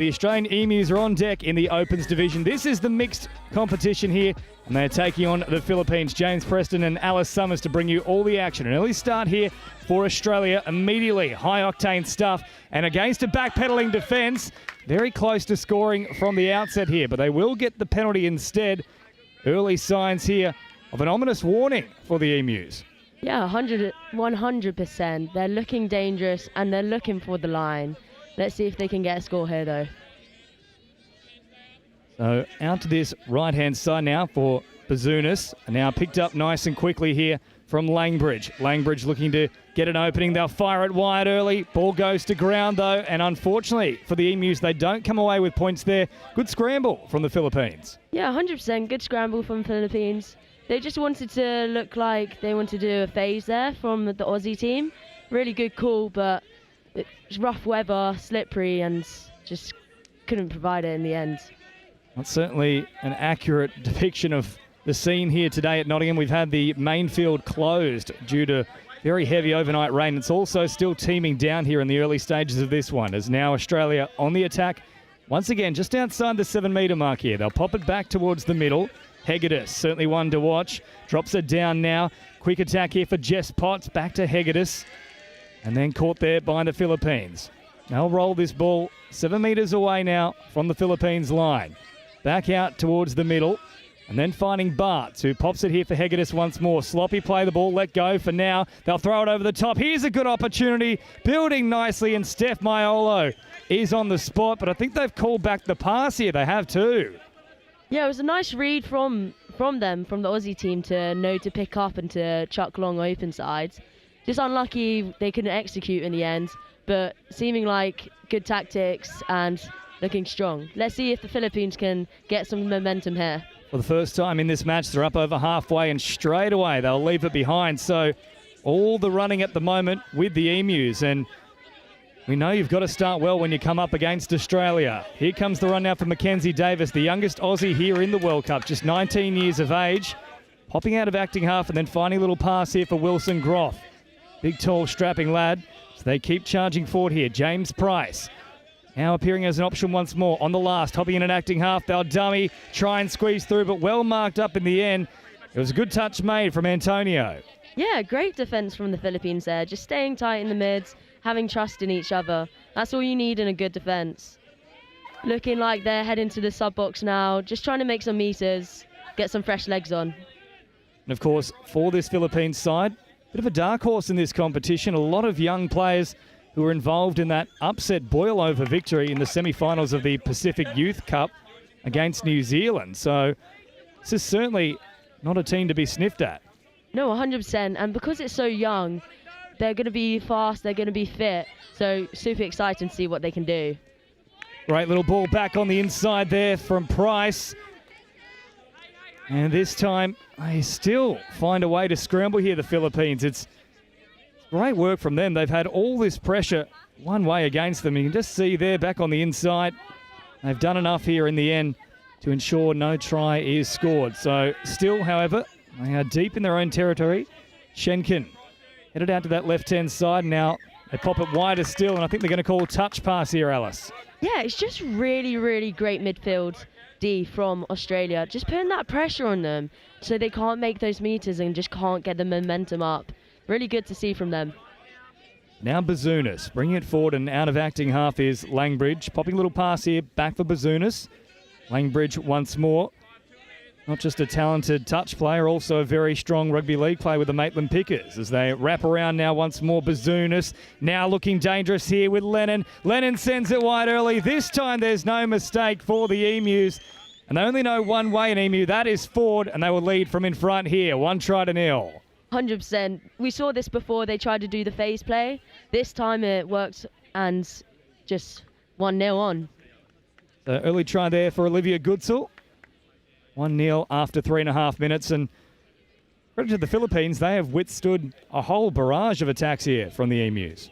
The Australian Emus are on deck in the Opens division. This is the mixed competition here, and they're taking on the Philippines. James Preston and Alice Summers to bring you all the action. An early start here for Australia immediately. High-octane stuff, and against a backpedaling defence. Very close to scoring from the outset here, but they will get the penalty instead. Early signs here of an ominous warning for the Emus. Yeah, 100%. They're looking dangerous, and they're looking for the line. Let's see if they can get a score here, though. So out to this right-hand side now for Bazunas. And now picked up nice and quickly here from Langbridge. Langbridge looking to get an opening. They'll fire it wide early. Ball goes to ground, though. And unfortunately for the Emus, they don't come away with points there. Good scramble from the Philippines. Yeah, 100% good scramble from the Philippines. They just wanted to look like they wanted to do a phase there from the Aussie team. Really good call, but it's rough weather, slippery, and just couldn't provide it in the end. That's certainly an accurate depiction of the scene here today at Nottingham. We've had the main field closed due to very heavy overnight rain. It's also still teeming down here in the early stages of this one, as now Australia on the attack. Once again, just outside the 7-metre mark here. They'll pop it back towards the middle. Hegedus, certainly one to watch. Drops it down now. Quick attack here for Jess Potts. Back to Hegedus. And then caught there by the Philippines. They'll roll this ball 7 metres away now from the Philippines line. Back out towards the middle. And then finding Bartz, who pops it here for Hegedus once more. Sloppy play the ball, let go for now. They'll throw it over the top. Here's a good opportunity. Building nicely, and Steph Maiolo is on the spot. But I think they've called back the pass here. They have too. Yeah, it was a nice read from them, from the Aussie team, to know to pick up and to chuck long open sides. Just unlucky they couldn't execute in the end, but seeming like good tactics and looking strong. Let's see if the Philippines can get some momentum here. For the first time in this match, they're up over halfway, and straight away they'll leave it behind. So all the running at the moment with the Emus, and we know you've got to start well when you come up against Australia. Here comes the run now for Mackenzie Davis, the youngest Aussie here in the World Cup, just 19 years of age. Popping out of acting half and then finding a little pass here for Wilson Groff. Big, tall, strapping lad. So they keep charging forward here. James Price now appearing as an option once more on the last. Hopping in and acting half. They'll dummy, try and squeeze through, but well marked up in the end. It was a good touch made from Antonio. Yeah, great defence from the Philippines there. Just staying tight in the mids, having trust in each other. That's all you need in a good defence. Looking like they're heading to the sub-box now. Just trying to make some meters, get some fresh legs on. And of course, for this Philippines side, bit of a dark horse in this competition. A lot of young players who were involved in that upset boil-over victory in the semi-finals of the Pacific Youth Cup against New Zealand. So this is certainly not a team to be sniffed at. No, 100%. And because it's so young, they're going to be fast, they're going to be fit. So super exciting to see what they can do. Great little ball back on the inside there from Price. And this time, they still find a way to scramble here, the Philippines. It's great work from them. They've had all this pressure one way against them. You can just see there back on the inside. They've done enough here in the end to ensure no try is scored. So still, however, they are deep in their own territory. Schenken headed out to that left-hand side. Now they pop it wider still, and I think they're going to call a touch pass here, Alice. Yeah, it's just really, really great midfield D from Australia. Just putting that pressure on them so they can't make those meters and just can't get the momentum up. Really good to see from them. Now Bazunas bringing it forward, and out of acting half is Langbridge. Popping a little pass here back for Bazunas. Langbridge once more. Not just a talented touch player, also a very strong rugby league player with the Maitland Pickers as they wrap around now once more. Bazunas now looking dangerous here with Lennon. Lennon sends it wide early. This time there's no mistake for the Emus. And they only know one way in Emu, that is forward, and they will lead from in front here. 1-0. 100%. We saw this before. They tried to do the phase play. This time it worked, and just 1-0 on. The early try there for Olivia Goodsell. 1-0 after 3.5 minutes. And credit to the Philippines, they have withstood a whole barrage of attacks here from the Emus.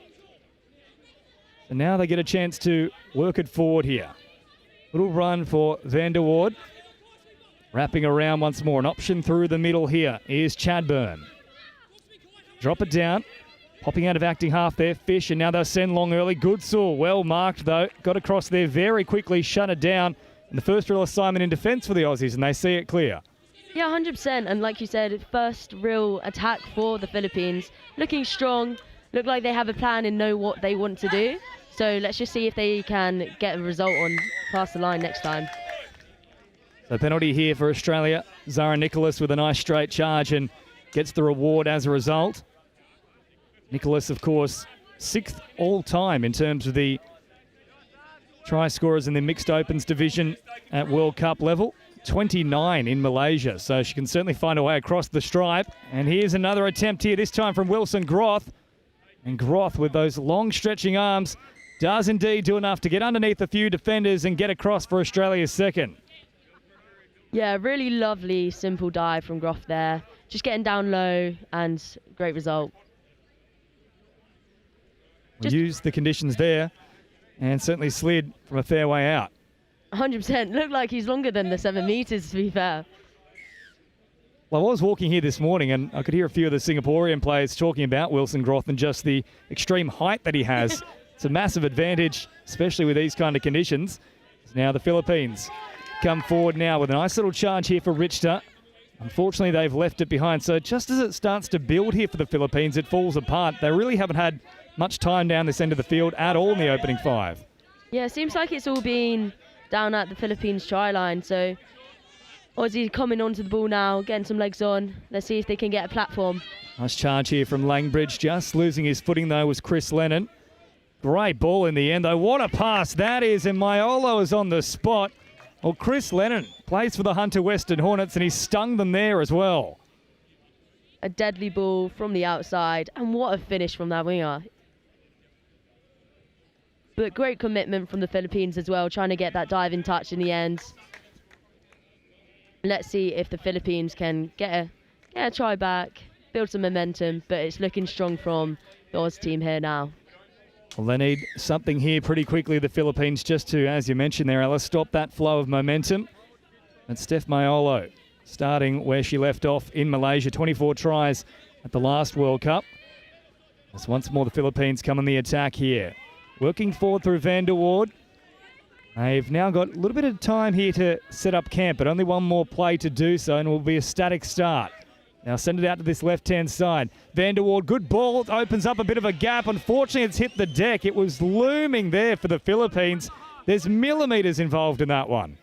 And now they get a chance to work it forward here. Little run for Van der Waard. Wrapping around once more. An option through the middle here is Chadburn. Drop it down. Popping out of acting half there, Fish, and now they'll send long early. Goodsall, well marked though. Got across there very quickly, shut it down. And the first real assignment in defence for the Aussies, and they see it clear. Yeah, 100%. And like you said, first real attack for the Philippines. Looking strong, look like they have a plan and know what they want to do. So let's just see if they can get a result on past the line next time. So penalty here for Australia. Zara Nicholas with a nice straight charge and gets the reward as a result. Nicholas, of course, 6th all-time in terms of the try scorers in the mixed opens division at World Cup level. 29 in Malaysia, so she can certainly find a way across the stripe. And here's another attempt here, this time from Wilson Groth. And Groth, with those long stretching arms, does indeed do enough to get underneath a few defenders and get across for Australia's second. Yeah, really lovely, simple dive from Groth there. Just getting down low and great result. Used the conditions there and certainly slid from a fair way out. 100%. Looked like he's longer than the 7 metres, to be fair. Well, I was walking here this morning and I could hear a few of the Singaporean players talking about Wilson Groth and just the extreme height that he has. It's a massive advantage, especially with these kind of conditions. Now the Philippines come forward now with a nice little charge here for Richter. Unfortunately, they've left it behind. So just as it starts to build here for the Philippines, it falls apart. They really haven't had much time down this end of the field at all in the opening 5. Yeah, it seems like it's all been down at the Philippines try line. So Aussie coming onto the ball now, getting some legs on. Let's see if they can get a platform. Nice charge here from Langbridge. Just losing his footing, though, was Chris Lennon. Great ball in the end, though. What a pass that is, and Maiolo is on the spot. Well, Chris Lennon plays for the Hunter Western Hornets, and he stung them there as well. A deadly ball from the outside, and what a finish from that winger. But great commitment from the Philippines as well, trying to get that diving touch in the end. Let's see if the Philippines can get a try back, build some momentum, but it's looking strong from the Oz team here now. Well, they need something here pretty quickly, the Philippines, just to, as you mentioned there, Alice, stop that flow of momentum. And Steph Maiolo starting where she left off in Malaysia, 24 tries at the last World Cup. As once more the Philippines come on the attack here. Working forward through Van der Waard. They've now got a little bit of time here to set up camp, but only one more play to do so, and it will be a static start. Now send it out to this left-hand side. Van der Waard, good ball, opens up a bit of a gap. Unfortunately, it's hit the deck. It was looming there for the Philippines. There's millimetres involved in that one.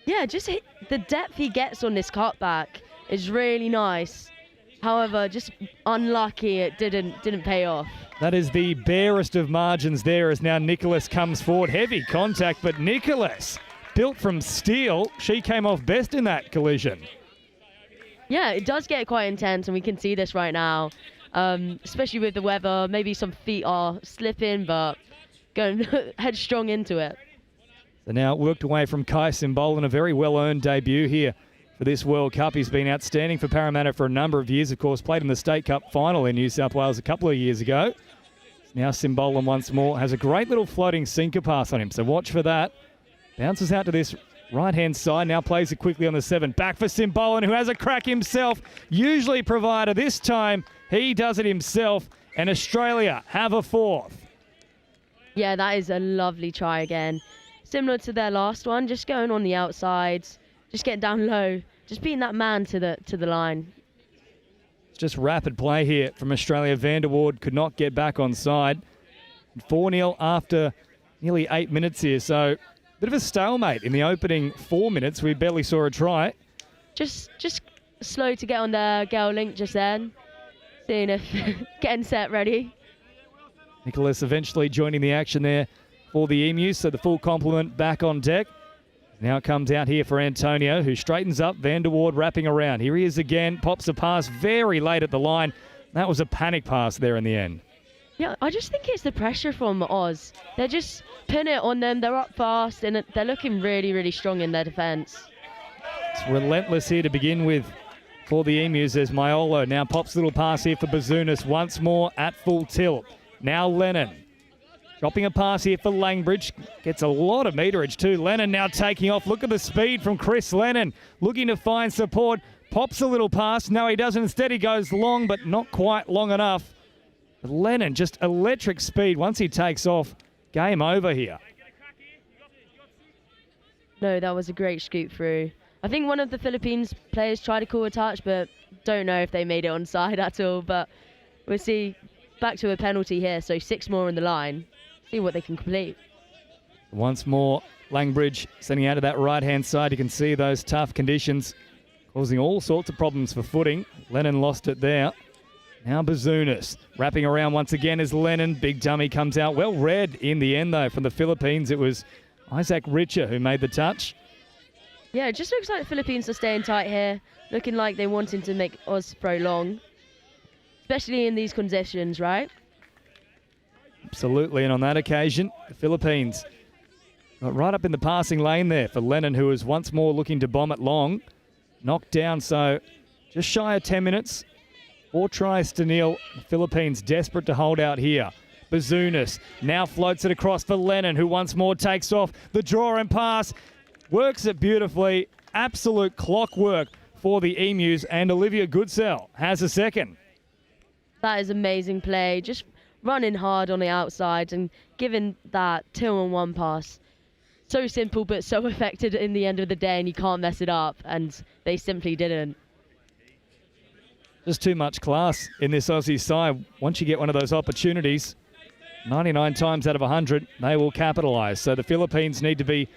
Yeah, just hit the depth he gets on this cutback is really nice. However, just unlucky it didn't pay off. That is the barest of margins there as now Nicholas comes forward. Heavy contact, but Nicholas, built from steel, she came off best in that collision. Yeah, it does get quite intense, and we can see this right now, especially with the weather. Maybe some feet are slipping, but going headstrong into it. So now worked away from Kai Simbolan, a very well-earned debut here for this World Cup. He's been outstanding for Parramatta for a number of years. Of course, played in the State Cup final in New South Wales a couple of years ago. Now Simbolan once more has a great little floating sinker pass on him, so watch for that. Bounces out to this right-hand side, now plays it quickly on the 7. Back for Simbolan, who has a crack himself. Usually provider. This time, he does it himself, and Australia have a 4th. Yeah, that is a lovely try again. Similar to their last one, just going on the outsides, just getting down low, just beating that man to the line. It's just rapid play here from Australia. Van der Waard could not get back on side. 4-0 after nearly 8 minutes here, so bit of a stalemate in the opening 4 minutes. We barely saw a try. Just slow to get on the Gale link just then. Seeing if getting set ready. Nicholas eventually joining the action there for the Emus, so the full complement back on deck. Now it comes out here for Antonio, who straightens up. Van der Waard wrapping around. Here he is again. Pops a pass very late at the line. That was a panic pass there in the end. Yeah, I just think it's the pressure from Oz. They're just putting it on them. They're up fast, and they're looking really, really strong in their defence. It's relentless here to begin with for the Emus as Maiolo now pops a little pass here for Bazunas once more at full tilt. Now Lennon dropping a pass here for Langbridge. Gets a lot of meterage too. Lennon now taking off. Look at the speed from Chris Lennon. Looking to find support. Pops a little pass. No, he doesn't. Instead, he goes long, but not quite long enough. Lennon, just electric speed. Once he takes off, game over here. No, that was a great scoop through. I think one of the Philippines players tried to call a touch, but don't know if they made it onside at all. But we'll see. Back to a penalty here, so 6 more in the line. See what they can complete. Once more, Langbridge sending out to that right-hand side. You can see those tough conditions causing all sorts of problems for footing. Lennon lost it there. Now Bazunas wrapping around once again as Lennon. Big dummy comes out. Well read in the end, though, from the Philippines. It was Isaac Richer who made the touch. Yeah, it just looks like the Philippines are staying tight here. Looking like they're wanting to make Oz throw long. Especially in these conditions, right? Absolutely, and on that occasion, the Philippines got right up in the passing lane there for Lennon, who was once more looking to bomb it long. Knocked down, so just shy of 10 minutes. 4 tries to nil. The Philippines desperate to hold out here. Bazunas now floats it across for Lennon, who once more takes off. The draw and pass. Works it beautifully. Absolute clockwork for the Emus, and Olivia Goodsell has a second. That is amazing play. Just running hard on the outside and giving that 2-on-1 pass. So simple, but so effective in the end of the day, and you can't mess it up. And they simply didn't. Just too much class in this Aussie side. Once you get one of those opportunities, 99 times out of 100, they will capitalise. So the Philippines need to be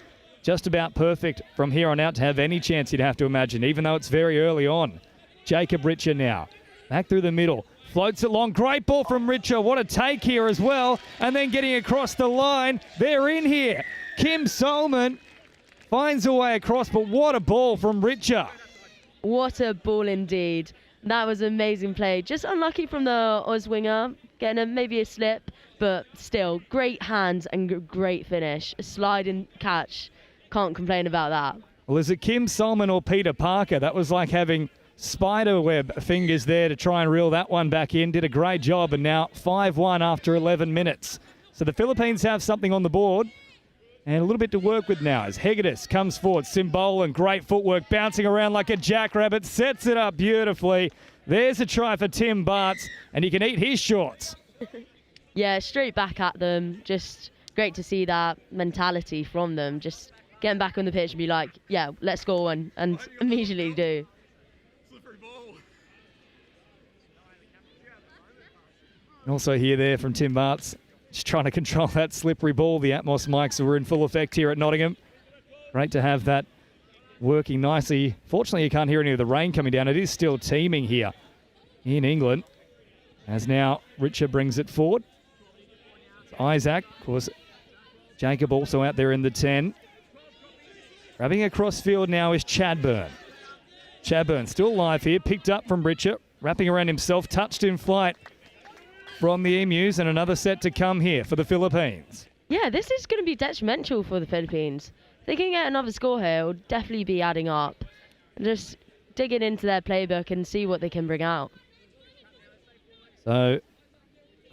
just about perfect from here on out to have any chance, you'd have to imagine, even though it's very early on. Jacob Richer now. Back through the middle. Floats it long. Great ball from Richer. What a take here as well. And then getting across the line. They're in here. Kim Solomon finds a way across, but what a ball from Richer. What a ball indeed. That was an amazing play. Just unlucky from the Oz winger. Getting maybe a slip, but still, great hands and great finish. A sliding catch. Can't complain about that. Well, is it Kim Solomon or Peter Parker? That was like having spiderweb fingers there to try and reel that one back in. Did a great job, and now 5-1 after 11 minutes. So the Philippines have something on the board and a little bit to work with now as Hegedus comes forward. Simbolan, great footwork, bouncing around like a jackrabbit, sets it up beautifully. There's a try for Tim Bartz, and he can eat his shorts. Yeah, straight back at them. Just great to see that mentality from them. Just getting back on the pitch and be like, yeah, let's score one, and immediately do. And also hear there from Tim Bartz, just trying to control that slippery ball. The Atmos mics are in full effect here at Nottingham. Great to have that working nicely. Fortunately, you can't hear any of the rain coming down. It is still teeming here in England. As now Richer brings it forward. It's Isaac, of course. Jacob also out there in the 10. Grabbing across field now is Chadburn. Chadburn still live here, picked up from Richer, wrapping around himself, touched in flight from the Emus, and another set to come here for the Philippines. Yeah, this is going to be detrimental for the Philippines. If they can get another score here, it'll definitely be adding up. Just digging into their playbook and see what they can bring out. So,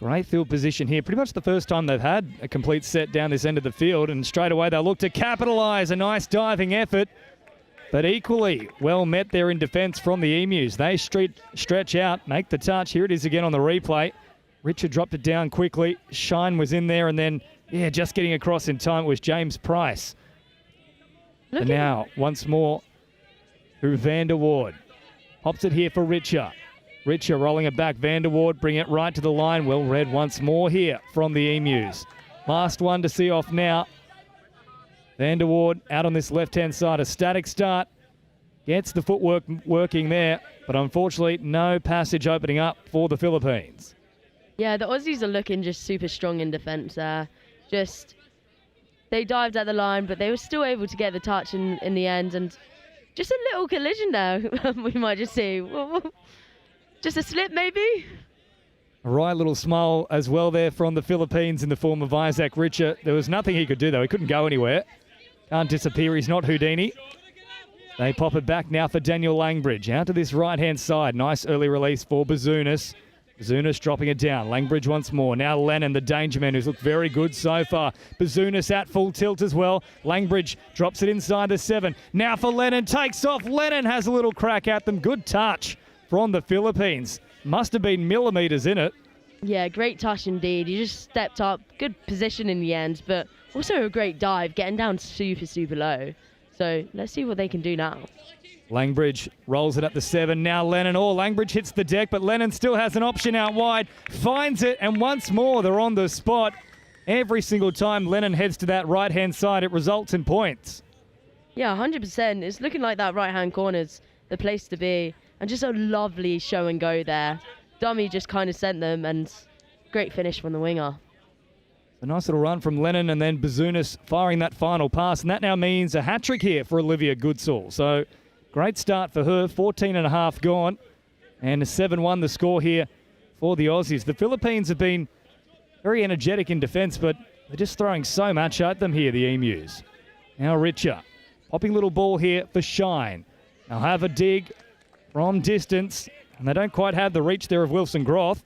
great field position here. Pretty much the first time they've had a complete set down this end of the field, and straight away they'll look to capitalise. A nice diving effort, but equally well met there in defence from the Emus. They stretch out, make the touch. Here it is again on the replay. Richard dropped it down quickly. Shine was in there, and then, yeah, just getting across in time was James Price. And now, once more, through Vanderwoord. Pops it here for Richer. Richer rolling it back. Vanderwoord bring it right to the line. Well read once more here from the Emus. Last one to see off now. Vanderwoord out on this left-hand side. A static start. Gets the footwork working there, but unfortunately no passage opening up for the Philippines. Yeah, the Aussies are looking just super strong in defence there. Just, they dived at the line, but they were still able to get the touch in the end. And just a little collision there, we might just see. Just a slip, maybe? A right little smile as well there from the Philippines in the form of Isaac Richer. There was nothing he could do, though. He couldn't go anywhere. Can't disappear. He's not Houdini. They pop it back now for Daniel Langbridge. Out to this right-hand side. Nice early release for Bazunas. Bazunas dropping it down. Langbridge once more. Now Lennon, the danger man, who's looked very good so far. Bazunas at full tilt as well. Langbridge drops it inside the 7. Now for Lennon. Takes off. Lennon has a little crack at them. Good touch from the Philippines. Must have been millimetres in it. Yeah, great touch indeed. He just stepped up, good position in the end, but also a great dive, getting down super, super low. So let's see what they can do now. Langbridge rolls it at the 7. Now Lennon. Langbridge hits the deck, but Lennon still has an option out wide. Finds it, and once more they're on the spot. Every single time Lennon heads to that right-hand side, it results in points. Yeah, 100%. It's looking like that right-hand corner's the place to be. And just a lovely show and go there. Dummy just kind of sent them, and great finish from the winger. A nice little run from Lennon, and then Bazounis firing that final pass. And that now means a hat-trick here for Olivia Goodsall. So great start for her. 14.5 gone. And a 7-1 the score here for the Aussies. The Philippines have been very energetic in defence, but they're just throwing so much at them here, the Emus. Now Richer. Popping little ball here for Shine. They'll have a dig from distance, and they don't quite have the reach there of Wilson Groth.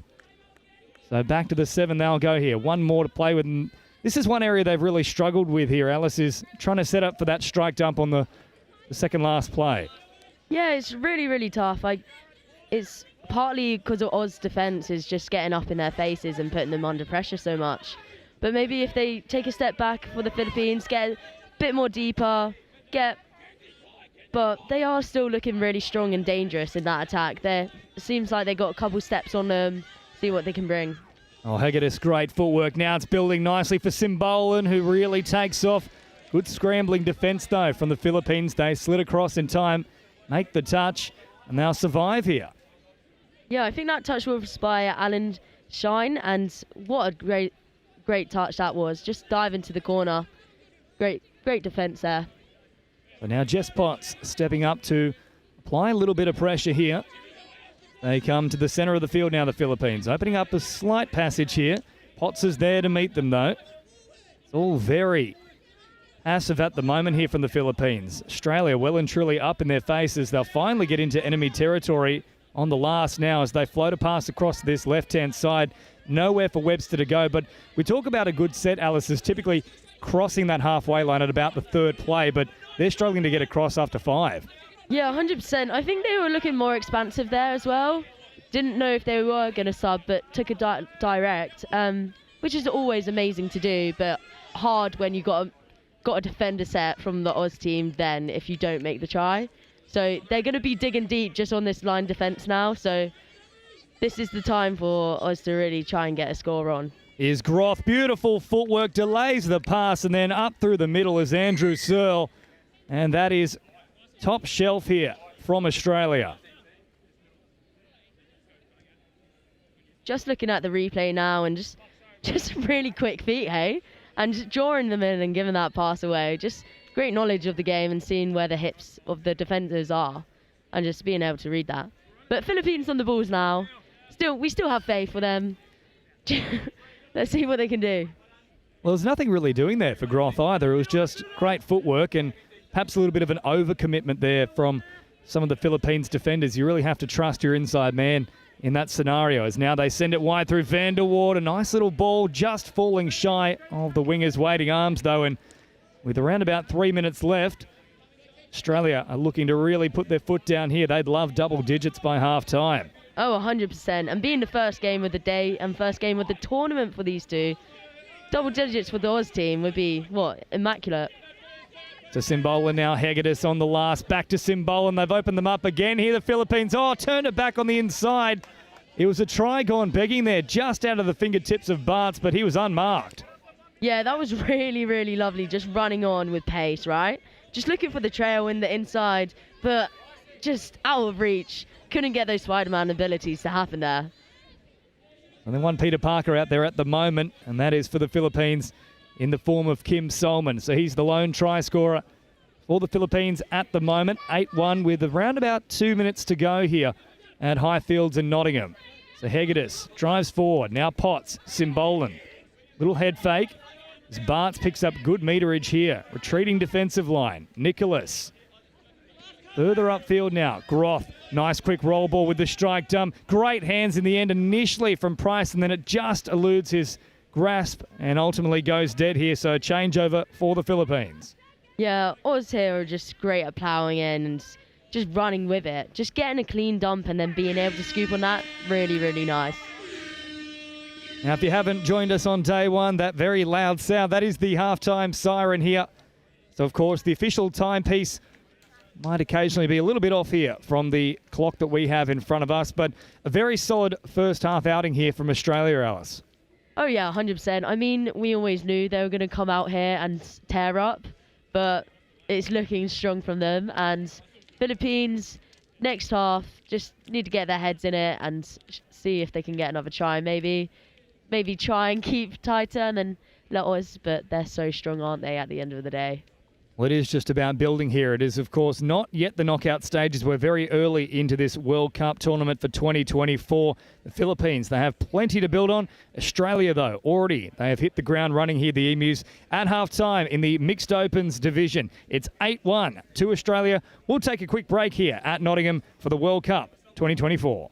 So back to the 7 they'll go here. One more to play with. And this is one area they've really struggled with here. Alice is trying to set up for that strike dump on the second last play. Yeah, it's really, really tough. It's partly because of Oz defence is just getting up in their faces and putting them under pressure so much. But maybe if they take a step back for the Philippines, get a bit more deeper, but they are still looking really strong and dangerous in that attack. It seems like they got a couple steps on them. See what they can bring. Hegedus, great footwork. Now it's building nicely for Simbolan, who really takes off. Good scrambling defence, though, from the Philippines. They slid across in time, make the touch, and they'll survive here. Yeah, I think that touch was by Alan Shine, and what a great touch that was. Just dive into the corner. Great defence there. So now Jess Potts stepping up to apply a little bit of pressure here. They come to the centre of the field now, the Philippines. Opening up a slight passage here. Potts is there to meet them, though. It's all very passive at the moment here from the Philippines. Australia well and truly up in their faces. They'll finally get into enemy territory on the last now as they float a pass across this left-hand side. Nowhere for Webster to go. But we talk about a good set, Alice, is typically crossing that halfway line at about the third play, but they're struggling to get across after 5. Yeah, 100%. I think they were looking more expansive there as well. Didn't know if they were going to sub, but took a direct, which is always amazing to do, but hard when you got a defender set from the Oz team then if you don't make the try. So they're going to be digging deep just on this line defence now, so this is the time for Oz to really try and get a score on. Is Groth. Beautiful footwork, delays the pass, and then up through the middle is Andrew Searle. And that is top shelf here from Australia. Just looking at the replay now, and just really quick feet, hey? And just drawing them in and giving that pass away. Just great knowledge of the game and seeing where the hips of the defenders are and just being able to read that. But Philippines on the balls now. We still have faith for them. Let's see what they can do. Well, there's nothing really doing there for Groth either. It was just great footwork and perhaps a little bit of an overcommitment there from some of the Philippines defenders. You really have to trust your inside man in that scenario, as now they send it wide through Vanderwaard. A nice little ball just falling shy of the winger's waiting arms, though. And with around about 3 minutes left, Australia are looking to really put their foot down here. They'd love double digits by half-time. Oh, 100%. And being the first game of the day and first game of the tournament for these two, double digits for the Oz team would be, immaculate. To Simbolan now, Hegedus on the last. Back to Simbolan. They've opened them up again here, the Philippines. Turned it back on the inside. It was a try gone begging there, just out of the fingertips of Bartz, but he was unmarked. Yeah, that was really, really lovely, just running on with pace, right? Just looking for the trail in the inside, but just out of reach. Couldn't get those Spider-Man abilities to happen there. And then one Peter Parker out there at the moment, and that is for the Philippines in the form of Kim Solman. So he's the lone try scorer for the Philippines at the moment. 8-1 with around about 2 minutes to go here at Highfields in Nottingham. So Hegedus drives forward. Now Potts, Simbolan. Little head fake as Bartz picks up good meterage here. Retreating defensive line. Nicholas. Further upfield now. Groth. Nice quick roll ball with the strike dump. Great hands in the end initially from Price, and then it just eludes his grasp and ultimately goes dead here. So changeover for the Philippines. Yeah, Oz here are just great at ploughing in and just running with it. Just getting a clean dump and then being able to scoop on that. Really, really nice. Now, if you haven't joined us on day one, that very loud sound, that is the halftime siren here. So, of course, the official timepiece might occasionally be a little bit off here from the clock that we have in front of us, but a very solid first half outing here from Australia, Alice. Oh, yeah, 100%. I mean, we always knew they were going to come out here and tear up, but it's looking strong from them. And Philippines, next half, just need to get their heads in it and see if they can get another try. Maybe try and keep tighter and then let us, but they're so strong, aren't they, at the end of the day? Well, it is just about building here. It is, of course, not yet the knockout stages. We're very early into this World Cup tournament for 2024. The Philippines, they have plenty to build on. Australia, though, already, they have hit the ground running here, the Emus, at half-time in the Mixed Opens division. It's 8-1 to Australia. We'll take a quick break here at Nottingham for the World Cup 2024.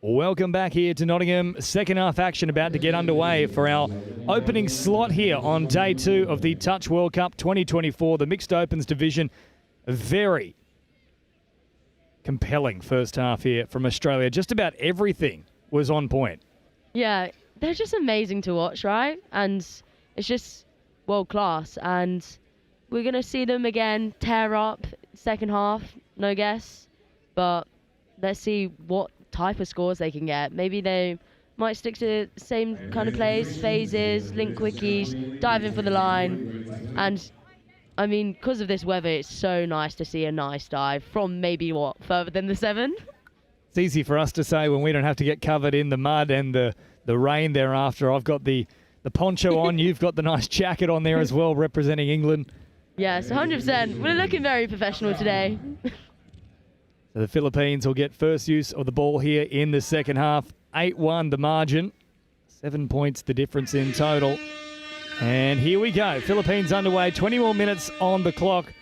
Welcome back here to Nottingham. Second half action about to get underway for our opening slot here on day two of the Touch World Cup 2024, the Mixed Opens division. A very compelling first half here from Australia. Just about everything was on point. Yeah, they're just amazing to watch, right? And it's just world class. And we're going to see them again tear up second half, no guess. But let's see what type of scores they can get. Maybe they might stick to the same kind of plays, phases, link quickies, dive in for the line. And I mean, because of this weather, it's so nice to see a nice dive from maybe further than the 7. It's easy for us to say when we don't have to get covered in the mud and the rain thereafter. I've got the poncho on, you've got the nice jacket on there as well, representing England. Yes, 100%. We're looking very professional today. So the Philippines will get first use of the ball here in the second half. 8-1 the margin. 7 points the difference in total. And here we go. Philippines underway. 20 more minutes on the clock.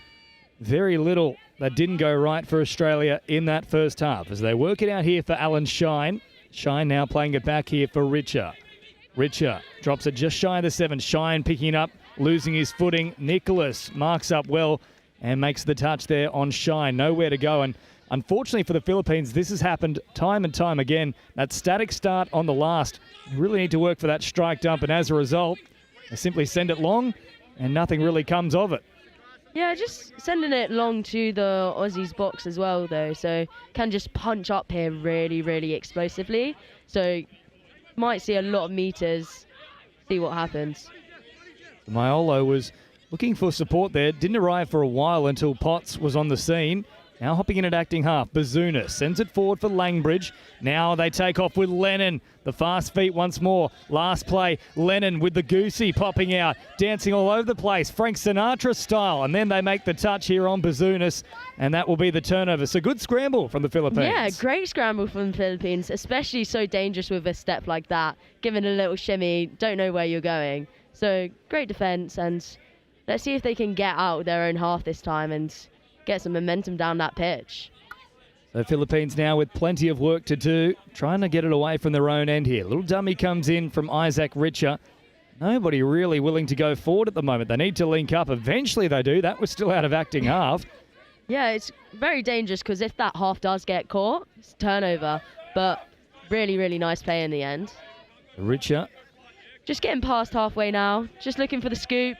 Very little that didn't go right for Australia in that first half as they work it out here for Alan Shine. Shine now playing it back here for Richer. Richer drops it just shy of the 7. Shine picking it up, losing his footing. Nicholas marks up well and makes the touch there on Shine. Nowhere to go. And unfortunately for the Philippines, this has happened time and time again. That static start on the last. You really need to work for that strike dump, and as a result, they simply send it long and nothing really comes of it. Yeah, just sending it long to the Aussies box as well, though, so can just punch up here really, really explosively. So might see a lot of meters, see what happens. Maiolo was looking for support there, didn't arrive for a while until Potts was on the scene. Now hopping in at acting half, Bazuna sends it forward for Langbridge. Now they take off with Lennon. The fast feet once more. Last play, Lennon with the goosey popping out, dancing all over the place, Frank Sinatra style. And then they make the touch here on Bazunas, and that will be the turnover. So good scramble from the Philippines. Yeah, great scramble from the Philippines, especially so dangerous with a step like that. Giving a little shimmy, don't know where you're going. So great defence, and let's see if they can get out their own half this time and get some momentum down that pitch. The Philippines now with plenty of work to do, trying to get it away from their own end here. Little dummy comes in from Isaac Richer. Nobody really willing to go forward at the moment. They need to link up. Eventually they do. That was still out of acting half. Yeah, it's very dangerous because if that half does get caught, it's turnover. But really, really nice play in the end. Richer. Just getting past halfway now. Just looking for the scoop.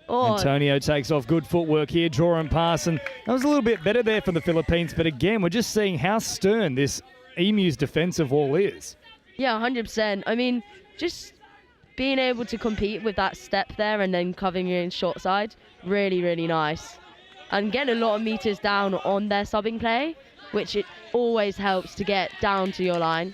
Oh. Antonio takes off. Good footwork here. Draw and pass. And that was a little bit better there for the Philippines. But again, we're just seeing how stern this Emu's defensive wall is. Yeah, 100%. I mean, just being able to compete with that step there and then covering your short side, really, really nice. And getting a lot of meters down on their subbing play, which it always helps to get down to your line.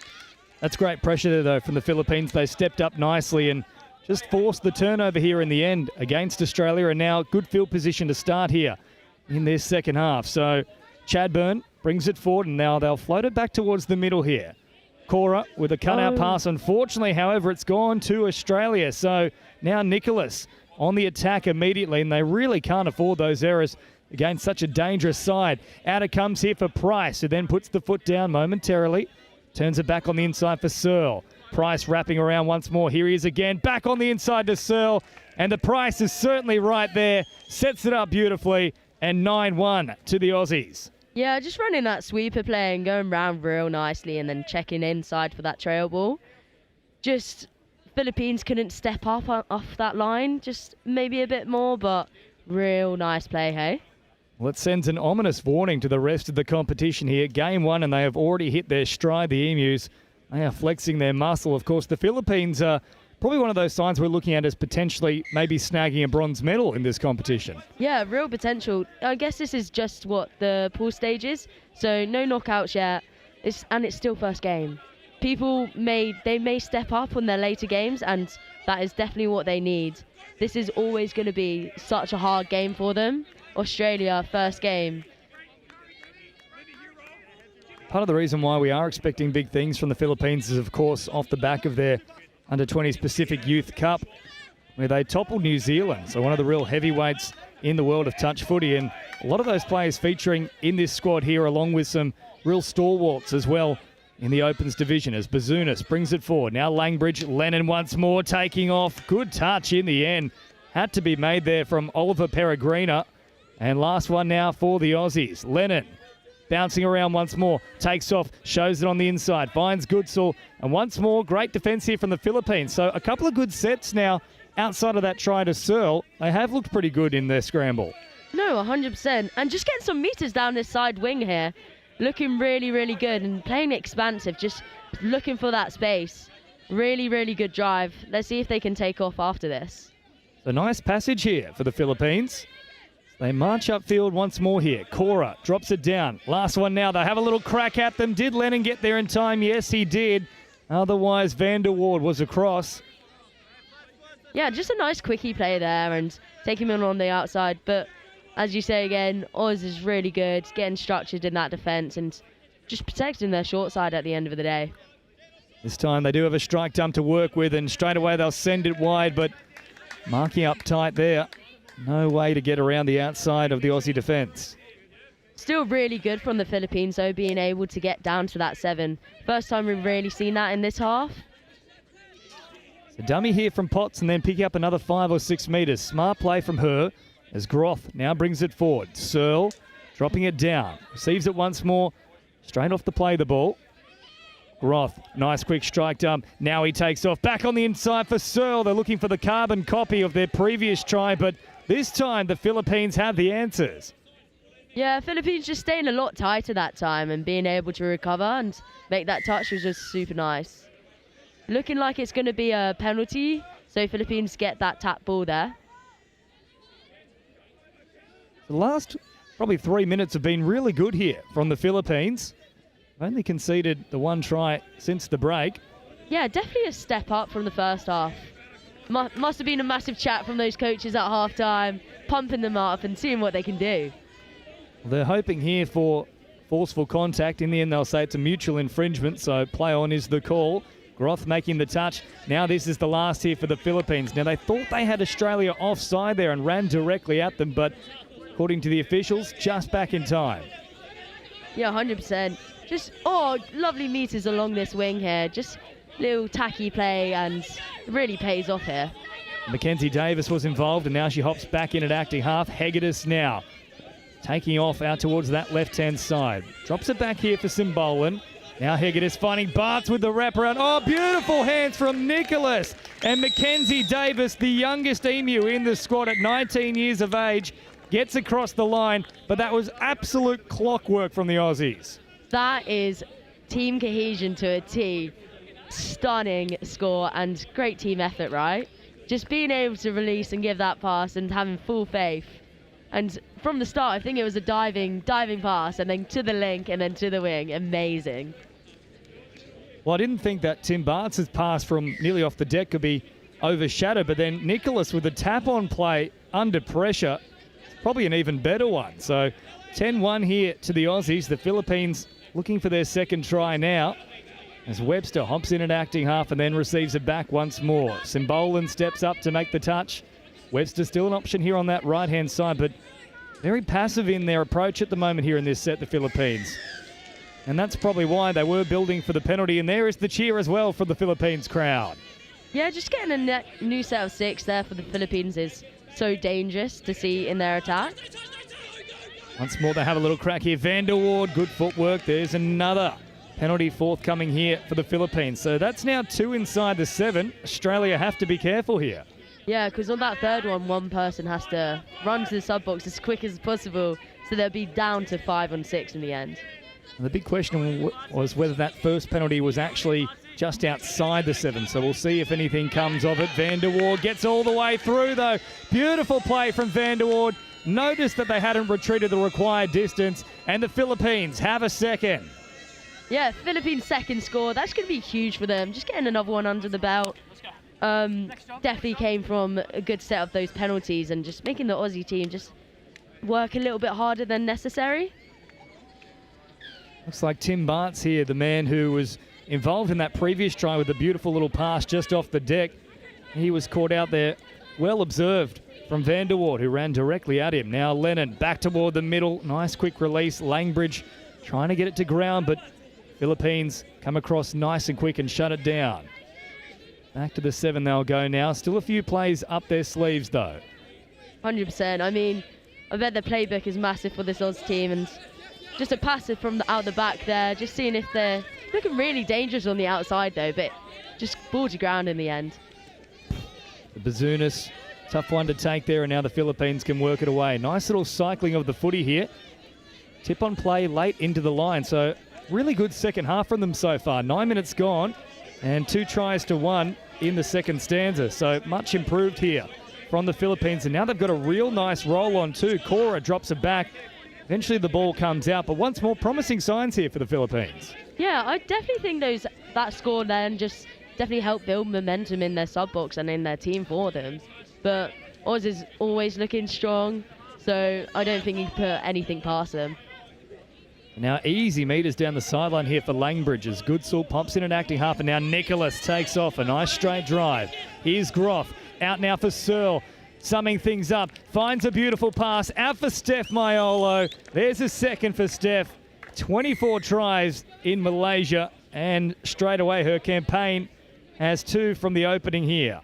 That's great pressure there, though, from the Philippines. They stepped up nicely and just forced the turnover here in the end against Australia, and now good field position to start here in this second half. So Chadburn brings it forward, and now they'll float it back towards the middle here. Cora with a cutout pass. Unfortunately, however, it's gone to Australia. So now Nicholas on the attack immediately, and they really can't afford those errors against such a dangerous side. Out it comes here for Price, who then puts the foot down momentarily. Turns it back on the inside for Searle. Price wrapping around once more. Here he is again. Back on the inside to Searle. And the Price is certainly right there. Sets it up beautifully. And 9-1 to the Aussies. Yeah, just running that sweeper play and going round real nicely and then checking inside for that trail ball. Just Philippines couldn't step up off that line. Just maybe a bit more, but real nice play, hey? Well, it sends an ominous warning to the rest of the competition here. Game 1, and they have already hit their stride, the Emus. They are flexing their muscle. Of course, the Philippines are probably one of those signs we're looking at as potentially maybe snagging a bronze medal in this competition. Yeah, real potential. I guess this is just what the pool stage is, so no knockouts yet, and it's still first game. People may step up on their later games, and that is definitely what they need. This is always going to be such a hard game for them. Australia, first game. Part of the reason why we are expecting big things from the Philippines is, of course, off the back of their Under-20s Pacific Youth Cup, where they toppled New Zealand. So one of the real heavyweights in the world of touch footy. And a lot of those players featuring in this squad here, along with some real stalwarts as well in the Opens division, as Bazunas brings it forward. Now Langbridge, Lennon once more taking off. Good touch in the end. Had to be made there from Oliver Peregrina. And last one now for the Aussies. Lennon bouncing around once more, takes off, shows it on the inside, finds Goodsall, and once more, great defence here from the Philippines. So a couple of good sets now outside of that try to Searle. They have looked pretty good in their scramble. No, 100%. And just getting some meters down this side wing here. Looking really, really good and playing expansive, just looking for that space. Really, really good drive. Let's see if they can take off after this. A nice passage here for the Philippines. They march upfield once more here. Cora drops it down. Last one now. They have a little crack at them. Did Lennon get there in time? Yes, he did. Otherwise, Van der Waard was across. Yeah, just a nice quickie play there and take him in on the outside. But as you say again, Oz is really good, getting structured in that defence and just protecting their short side at the end of the day. This time they do have a strike dump to work with, and straight away they'll send it wide, but Marking up tight there. No way to get around the outside of the Aussie defence. Still really good from the Philippines, though, being able to get down to that 7. First time we've really seen that in this half. A dummy here from Potts and then picking up another 5 or 6 metres. Smart play from her as Groth now brings it forward. Searle dropping it down. Receives it once more. Straight off the play the ball. Groth, nice quick strike dump. Now he takes off. Back on the inside for Searle. They're looking for the carbon copy of their previous try, but this time the Philippines have the answers. Yeah, Philippines just staying a lot tighter that time and being able to recover and make that touch was just super nice. Looking like it's going to be a penalty, so Philippines get that tap ball there. The last probably 3 minutes have been really good here from the Philippines. Only conceded the 1 try since the break. Yeah, definitely a step up from the first half. Must have been a massive chat from those coaches at half-time, pumping them up and seeing what they can do. They're hoping here for forceful contact. In the end, they'll say it's a mutual infringement, so play on is the call. Groth making the touch. Now this is the last here for the Philippines. Now they thought they had Australia offside there and ran directly at them, but according to the officials, just back in time. Yeah, 100%. Just, lovely meters along this wing here. Just little tacky play and it really pays off here. Mackenzie Davis was involved and now she hops back in at acting half. Hegedus now taking off out towards that left-hand side. Drops it back here for Simbolan. Now Hegedus finding Bartz with the wraparound. Oh, beautiful hands from Nicholas. And Mackenzie Davis, the youngest emu in the squad at 19 years of age, gets across the line. But that was absolute clockwork from the Aussies. That is team cohesion to a T. Stunning score and great team effort, right? Just being able to release and give that pass and having full faith. And from the start, I think it was a diving pass and then to the link and then to the wing. Amazing. Well, I didn't think that Tim Bart's pass from nearly off the deck could be overshadowed, but then Nicholas with the tap-on play under pressure, probably an even better one. So 10-1 here to the Aussies. The Philippines looking for their second try now as Webster hops in at acting half and then receives it back once more. Simbolan steps up to make the touch. Webster still an option here on that right-hand side, but very passive in their approach at the moment here in this set, the Philippines. And that's probably why they were building for the penalty. And there is the cheer as well for the Philippines crowd. Yeah, just getting a new set of 6 there for the Philippines is so dangerous to see in their attack. Once more, they have a little crack here. Van der Waard, good footwork. There's another penalty forthcoming here for the Philippines. So that's now 2 inside the 7. Australia have to be careful here. Yeah, because on that third one person has to run to the sub-box as quick as possible, so they'll be down to 5 on 6 in the end. And the big question was whether that first penalty was actually just outside the 7, so we'll see if anything comes of it. Van der Waard gets all the way through, though. Beautiful play from Van der Waard. Notice that they hadn't retreated the required distance, and the Philippines have a second. Yeah, Philippines' second score. That's going to be huge for them. Just getting another one under the belt. Definitely came from a good set of those penalties and just making the Aussie team just work a little bit harder than necessary. Looks like Tim Bart's here, the man who was involved in that previous try with a beautiful little pass just off the deck. He was caught out there, well observed from Van der Waard, who ran directly at him. Now Lennon back toward the middle. Nice quick release. Langbridge trying to get it to ground, but Philippines come across nice and quick and shut it down. Back to the 7 they'll go now. Still a few plays up their sleeves, though. 100%. I mean, I bet the playbook is massive for this Oz team, and just a passive from out the back there, just seeing if they're looking really dangerous on the outside, though, but just ball to ground in the end. The Bazoonis, tough one to take there, and now the Philippines can work it away. Nice little cycling of the footy here. Tip on play late into the line, so really good second half from them so far. 9 minutes gone. And 2 tries to 1 in the second stanza. So much improved here from the Philippines. And now they've got a real nice roll on too. Cora drops it back. Eventually the ball comes out. But once more, promising signs here for the Philippines. Yeah, I definitely think that score then just definitely helped build momentum in their sub-box and in their team for them. But Oz is always looking strong. So I don't think you can put anything past them. Now easy meters down the sideline here for Langbridge as Goodsall pops in an acting half, and now Nicholas takes off. A nice straight drive. Here's Groth. Out now for Searle. Summing things up. Finds a beautiful pass. Out for Steph Maiolo. There's a second for Steph. 24 tries in Malaysia. And straight away her campaign has 2 from the opening here.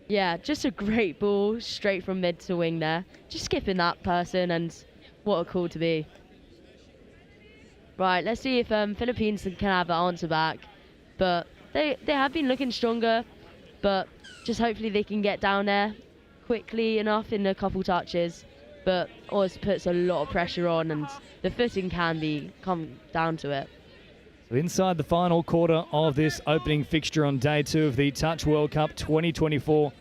Yeah, just a great ball straight from mid to wing there. Just skipping that person, and what a call to be. Right, let's see if Philippines can have an answer back. But they have been looking stronger, but just hopefully they can get down there quickly enough in a couple touches. But Oz puts a lot of pressure on, and the footing can come down to it. So inside the final quarter of this opening fixture on day 2 of the Touch World Cup 2024,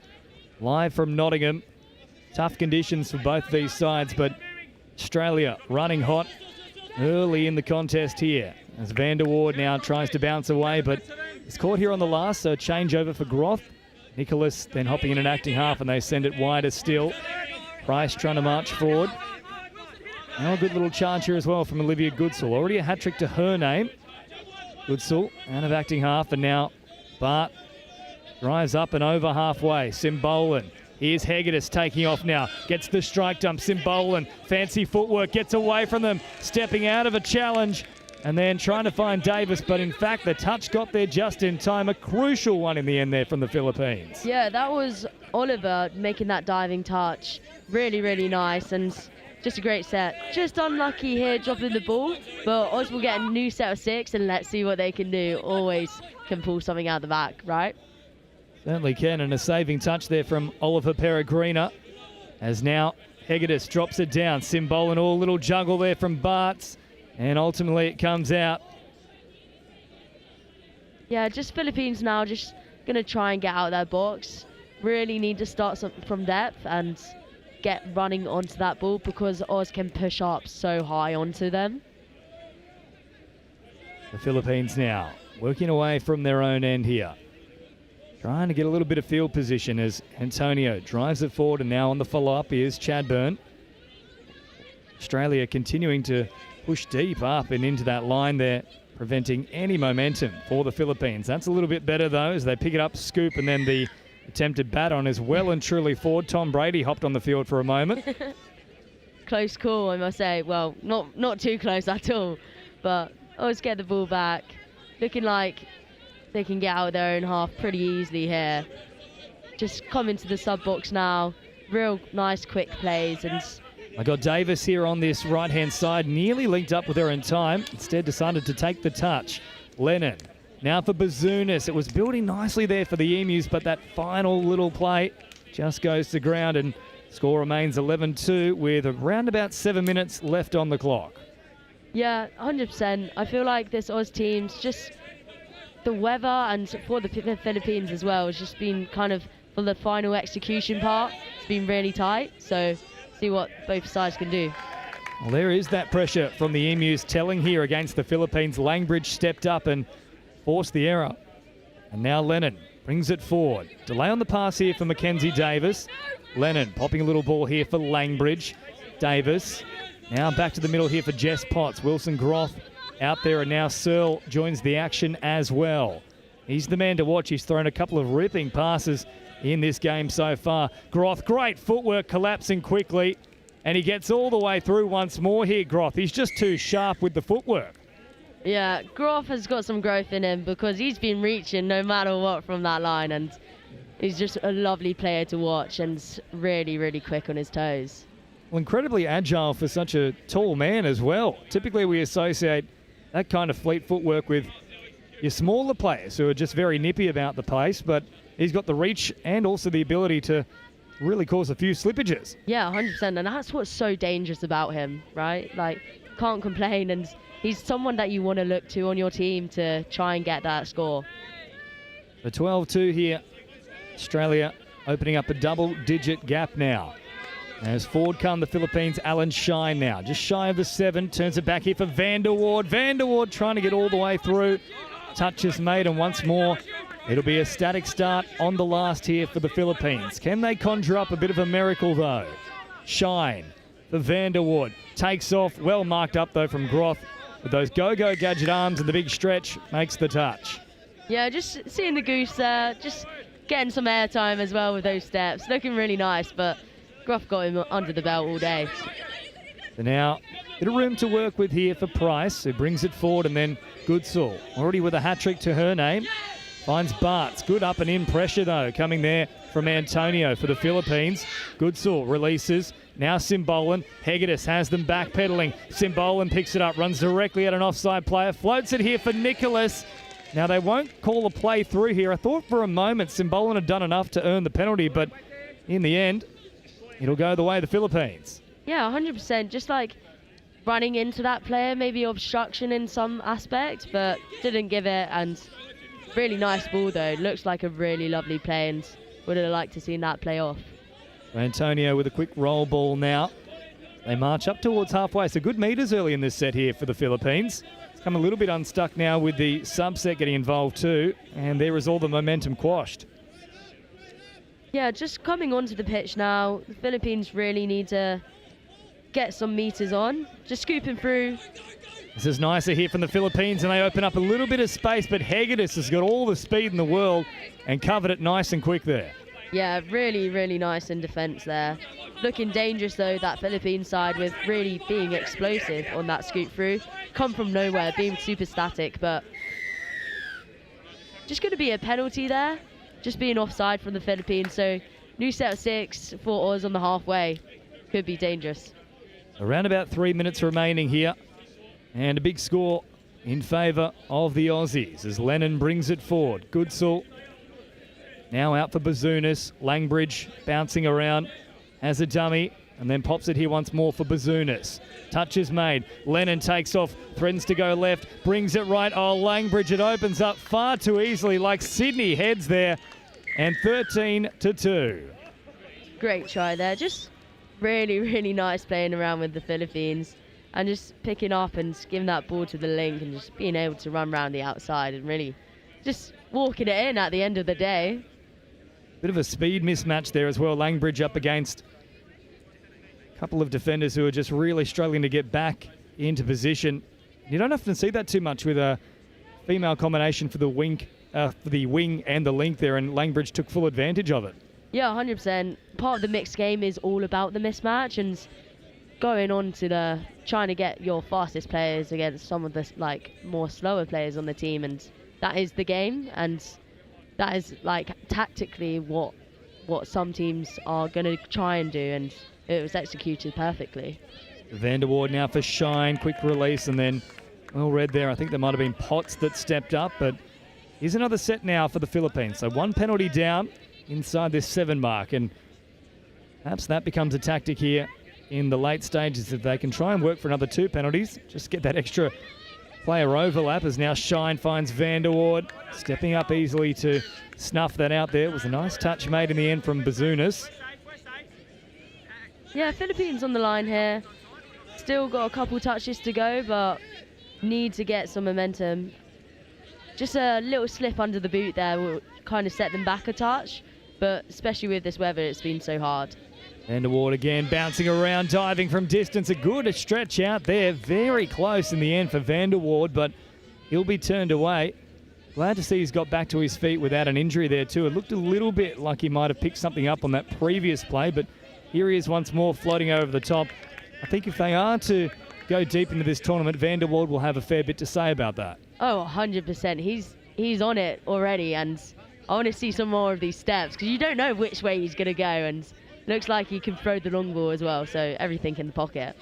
live from Nottingham. Tough conditions for both these sides, but Australia running hot early in the contest here. As Van der Waard now tries to bounce away, but it's caught here on the last, so a changeover for Groth. Nicholas then hopping in and acting half, and they send it wider still. Price trying to march forward. Now a good little charge here as well from Olivia Goodsall. Already a hat-trick to her name. Goodsall out of acting half, and now Bart drives up and over halfway. Simbolan. Here's Hegedus taking off now. Gets the strike dump. Simbolan. Fancy footwork. Gets away from them. Stepping out of a challenge. And then trying to find Davis. But in fact, the touch got there just in time. A crucial one in the end there from the Philippines. Yeah, that was Oliver making that diving touch. Really, really nice. And just a great set. Just unlucky here dropping the ball. But Oz will get a new set of 6. And let's see what they can do. Always can pull something out the back, right? Certainly can, and a saving touch there from Oliver Peregrina. As now Hegedus drops it down. Simbolan, all little juggle there from Bartz, and ultimately it comes out. Yeah, just Philippines now just going to try and get out of their box. Really need to start from depth and get running onto that ball, because Oz can push up so high onto them. The Philippines now working away from their own end here. Trying to get a little bit of field position as Antonio drives it forward, and now on the follow-up is Chadburn. Australia continuing to push deep up and into that line there, preventing any momentum for the Philippines. That's a little bit better though, as they pick it up, scoop, and then the attempted bat on is well and truly forward. Tom Brady hopped on the field for a moment. Close call, I must say. Well, not too close at all, but always get the ball back. Looking like they can get out of their own half pretty easily here. Just come into the sub box now. Real nice quick plays. And I got Davis here on this right-hand side, nearly linked up with her in time. Instead decided to take the touch. Lennon now for Bazounis. It was building nicely there for the Emus, but that final little play just goes to ground, and score remains 11-2 with around about 7 minutes left on the clock. Yeah, 100%. I feel like this Oz team's just the weather, and for the Philippines as well, has just been kind of, for the final execution part, it's been really tight. So see what both sides can do. Well, there is that pressure from the Emus telling here against the Philippines. Langbridge stepped up and forced the error. And now Lennon brings it forward. Delay on the pass here for Mackenzie Davis. Lennon popping a little ball here for Langbridge. Davis now back to the middle here for Jess Potts. Wilson Groth out there, and now Searle joins the action as well. He's the man to watch. He's thrown a couple of ripping passes in this game so far. Groth, great footwork, collapsing quickly, and he gets all the way through once more here, Groth. He's just too sharp with the footwork. Yeah, Groth has got some growth in him, because he's been reaching no matter what from that line, and he's just a lovely player to watch, and really, really quick on his toes. Well, incredibly agile for such a tall man as well. Typically we associate that kind of fleet footwork with your smaller players who are just very nippy about the pace, but he's got the reach and also the ability to really cause a few slippages. Yeah, 100%, and that's what's so dangerous about him, right? Like, can't complain, and he's someone that you want to look to on your team to try and get that score. The 12-2 here. Australia opening up a double-digit gap now. As forward come the Philippines, Alan Shine now. Just shy of the 7, turns it back here for Van der Waard. Van der Waard trying to get all the way through. Touch is made, and once more, it'll be a static start on the last here for the Philippines. Can they conjure up a bit of a miracle, though? Shine for Van der Waard. Takes off, well marked up, though, from Groth. With those go-go gadget arms and the big stretch, makes the touch. Yeah, just seeing the goose there, just getting some airtime as well with those steps. Looking really nice, but Groff got him under the belt all day. So now, bit of room to work with here for Price, who brings it forward, and then Goodsall, already with a hat-trick to her name. Finds Bartz. Good up and in pressure, though, coming there from Antonio for the Philippines. Goodsall releases. Now Simbolan. Hegedus has them backpedaling. Simbolan picks it up, runs directly at an offside player. Floats it here for Nicholas. Now, they won't call a play through here. I thought for a moment Simbolan had done enough to earn the penalty, but in the end, it'll go the way of the Philippines. Yeah, 100%. Just like running into that player, maybe obstruction in some aspect, but didn't give it. And really nice ball, though. Looks like a really lovely play, and would have liked to see that play off. Antonio with a quick roll ball now. They march up towards halfway. So good meters early in this set here for the Philippines. It's come a little bit unstuck now with the subset getting involved too, and there is all the momentum quashed. Yeah, just coming onto the pitch now, the Philippines really need to get some meters on. Just scooping through. This is nicer here from the Philippines, and they open up a little bit of space, but Hegedus has got all the speed in the world and covered it nice and quick there. Yeah, really, really nice in defence there. Looking dangerous, though, that Philippines side, with really being explosive on that scoop through. Come from nowhere, being super static, but just going to be a penalty there. Just being offside from the Philippines, so new set of 6 for Oz on the halfway. Could be dangerous. Around about 3 minutes remaining here, and a big score in favour of the Aussies as Lennon brings it forward. Goodsall now out for Bazunas. Langbridge bouncing around as a dummy and then pops it here once more for Bazunas. Touch is made. Lennon takes off, threatens to go left, brings it right. Oh, Langbridge, it opens up far too easily, like Sydney heads there, and 13-2. Great try there. Just really, really nice playing around with the Philippines and just picking up and giving that ball to the link and just being able to run around the outside and really just walking it in at the end of the day. Bit of a speed mismatch there as well. Langbridge up against a couple of defenders who are just really struggling to get back into position. You don't often see that too much with a female combination for the wing and the link there, and Langbridge took full advantage of it. Yeah, 100%. Part of the mixed game is all about the mismatch and going on to the trying to get your fastest players against some of the more slower players on the team, and that is the game, and that is tactically what some teams are going to try and do, and it was executed perfectly. Van der Waard now for Shine, quick release, and then well read there. I think there might have been Potts that stepped up, but here's another set now for the Philippines. So one penalty down inside this 7 mark, and perhaps that becomes a tactic here in the late stages if they can try and work for another 2 penalties. Just get that extra player overlap as now Shine finds Van der Waard, stepping up easily to snuff that out there. It was a nice touch made in the end from Bazunas. Yeah, Philippines on the line here. Still got a couple touches to go, but need to get some momentum. Just a little slip under the boot there will kind of set them back a touch, but especially with this weather, it's been so hard. Van der Waard again, bouncing around, diving from distance. A good stretch out there. Very close in the end for Van der Waard, but he'll be turned away. Glad to see he's got back to his feet without an injury there too. It looked a little bit like he might have picked something up on that previous play, but here he is once more floating over the top. I think if they are to go deep into this tournament, Van der Waard will have a fair bit to say about that. Oh, 100%. He's on it already, and I want to see some more of these steps because you don't know which way he's going to go, and looks like he can throw the long ball as well, so everything in the pocket.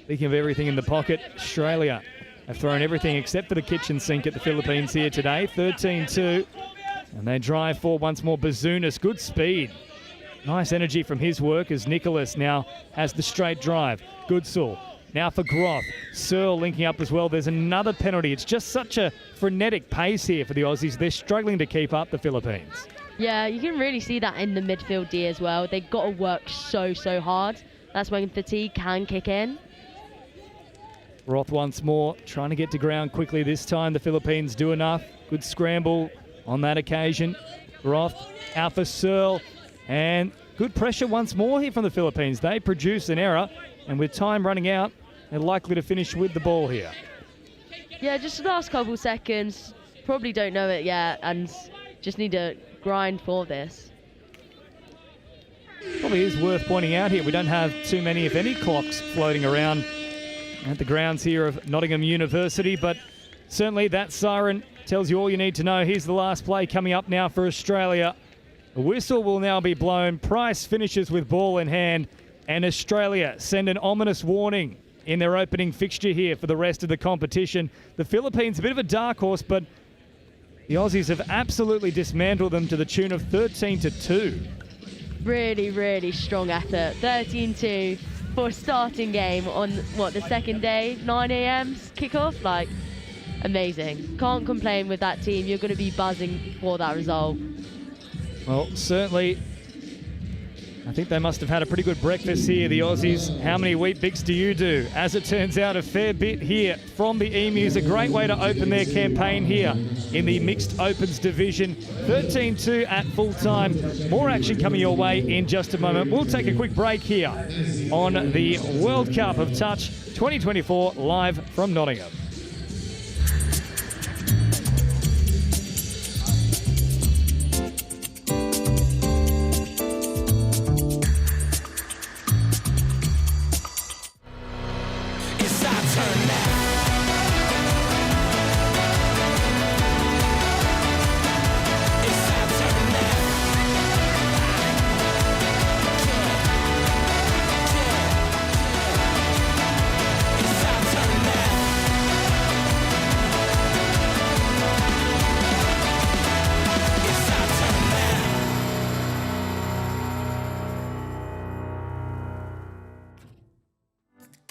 Speaking of everything in the pocket, Australia have thrown everything except for the kitchen sink at the Philippines here today. 13-2, and they drive forward once more. Bazunas, good speed. Nice energy from his work as Nicholas now has the straight drive. Goodsall now for Groff. Searle linking up as well. There's another penalty. It's just such a frenetic pace here for the Aussies. They're struggling to keep up, the Philippines. Yeah, you can really see that in the midfield D as well. They've got to work so hard. That's when fatigue can kick in. Roth once more, trying to get to ground quickly this time. The Philippines do enough. Good scramble on that occasion. Roth out for Searle, and good pressure once more here from the Philippines. They produce an error, and with time running out, they're likely to finish with the ball here. Yeah, just the last couple seconds. Probably don't know it yet, and just need to grind for this. Probably is worth pointing out here, we don't have too many, if any, clocks floating around at the grounds here of Nottingham University, but certainly that siren tells you all you need to know. Here's the last play coming up now for Australia. The whistle will now be blown. Price finishes with ball in hand, and Australia send an ominous warning in their opening fixture here for the rest of the competition. The Philippines, a bit of a dark horse, but the Aussies have absolutely dismantled them to the tune of 13-2. Really, really strong effort. 13-2 for a starting game on, the second day, 9 a.m. kickoff? Like, amazing. Can't complain with that team. You're going to be buzzing for that result. Well, certainly, I think they must have had a pretty good breakfast here, the Aussies. How many wheat bix do you do? As it turns out, a fair bit here from the Emus. A great way to open their campaign here in the Mixed Opens division. 13-2 at full time. More action coming your way in just a moment. We'll take a quick break here on the World Cup of Touch 2024 live from Nottingham.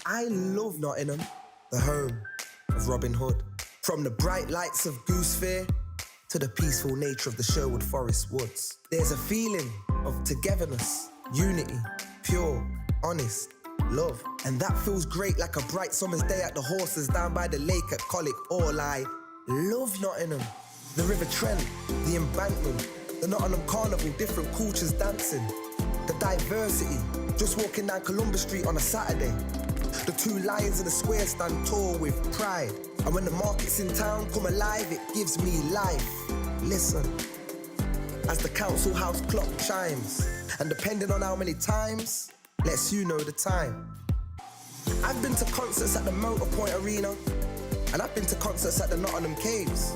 I love Nottingham, the home of Robin Hood. From the bright lights of Goose Fair to the peaceful nature of the Sherwood Forest woods. There's a feeling of togetherness, unity, pure, honest, love. And that feels great like a bright summer's day at the horses down by the lake at Colic. All I love Nottingham. The River Trent, the embankment, the Nottingham Carnival, different cultures dancing. The diversity, just walking down Columbus Street on a Saturday. The two lions in the square stand tall with pride. And when the markets in town come alive, it gives me life. Listen, as the council house clock chimes, and depending on how many times, lets you know the time. I've been to concerts at the Motorpoint Arena, and I've been to concerts at the Nottingham Caves.